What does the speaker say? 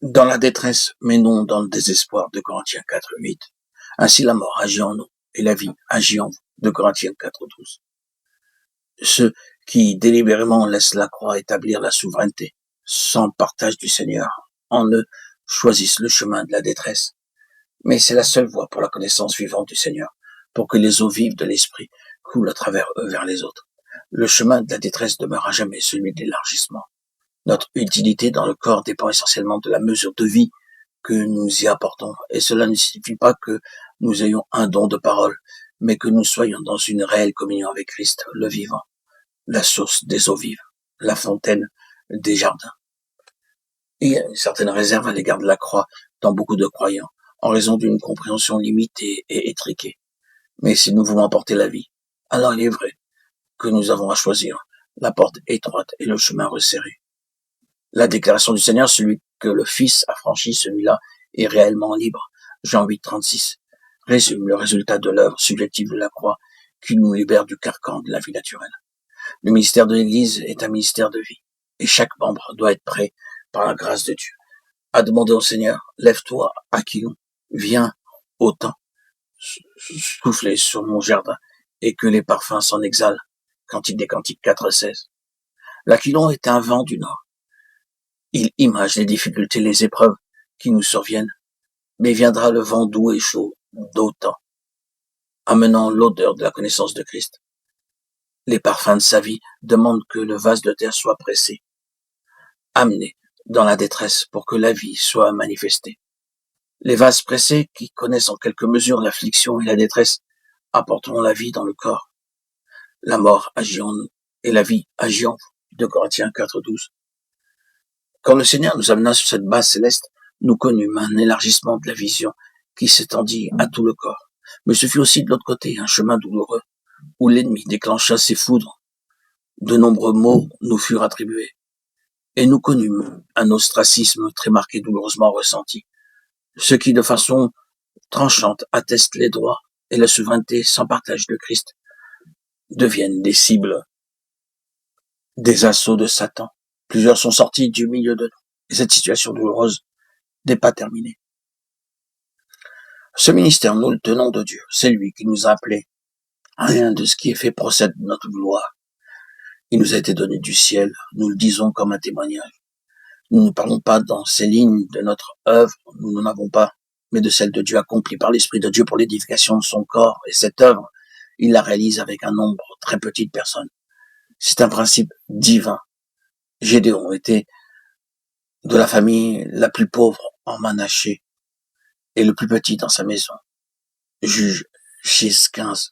dans la détresse, mais non dans le désespoir, de Corinthiens 4:8. Ainsi la mort agit en nous, et la vie agit en vous, de Corinthiens 4:12. Ceux qui délibérément laissent la croix établir la souveraineté, sans partage du Seigneur, en eux choisissent le chemin de la détresse. Mais c'est la seule voie pour la connaissance vivante du Seigneur, pour que les eaux vives de l'Esprit coulent à travers eux vers les autres. Le chemin de la détresse demeure à jamais celui de l'élargissement. Notre utilité dans le corps dépend essentiellement de la mesure de vie que nous y apportons, et cela ne signifie pas que nous ayons un don de parole, mais que nous soyons dans une réelle communion avec Christ, le vivant, la source des eaux vives, la fontaine des jardins. Il y a une certaine réserve à l'égard de la croix dans beaucoup de croyants, en raison d'une compréhension limitée et étriquée. Mais si nous voulons apporter la vie, alors il est vrai que nous avons à choisir la porte étroite et le chemin resserré. La déclaration du Seigneur, celui que le Fils a franchi, celui-là est réellement libre. Jean 8:36 résume le résultat de l'œuvre subjective de la croix qui nous libère du carcan de la vie naturelle. Le ministère de l'Église est un ministère de vie, et chaque membre doit être prêt, par la grâce de Dieu, à demander au Seigneur, lève-toi, Aquilon, viens au temps, souffler sur mon jardin, et que les parfums s'en exhalent. Cantique des Cantiques 4:16. L'Aquilon est un vent du nord. Il image les difficultés, les épreuves qui nous surviennent, mais viendra le vent doux et chaud d'autant, amenant l'odeur de la connaissance de Christ. Les parfums de sa vie demandent que le vase de terre soit pressé, amené dans la détresse pour que la vie soit manifestée. Les vases pressés, qui connaissent en quelque mesure l'affliction et la détresse, apporteront la vie dans le corps. La mort agit en nous et la vie agit en vous. 2 Corinthiens 4:12. Quand le Seigneur nous amena sur cette base céleste, nous connûmes un élargissement de la vision qui s'étendit à tout le corps. Mais ce fut aussi de l'autre côté un chemin douloureux où l'ennemi déclencha ses foudres. De nombreux maux nous furent attribués et nous connûmes un ostracisme très marqué, douloureusement ressenti. Ce qui, de façon tranchante, atteste les droits et la souveraineté sans partage de Christ, deviennent des cibles des assauts de Satan. Plusieurs sont sortis du milieu de nous. Et cette situation douloureuse n'est pas terminée. Ce ministère, nous le tenons de Dieu. C'est lui qui nous a appelés. Rien de ce qui est fait procède de notre gloire. Il nous a été donné du ciel. Nous le disons comme un témoignage. Nous ne parlons pas dans ces lignes de notre œuvre. Nous n'en avons pas, mais de celle de Dieu accomplie par l'Esprit de Dieu pour l'édification de son corps. Et cette œuvre, il la réalise avec un nombre très petit de personnes. C'est un principe divin. Gédéon était de la famille la plus pauvre en Manassé et le plus petit dans sa maison. Juge 6:15.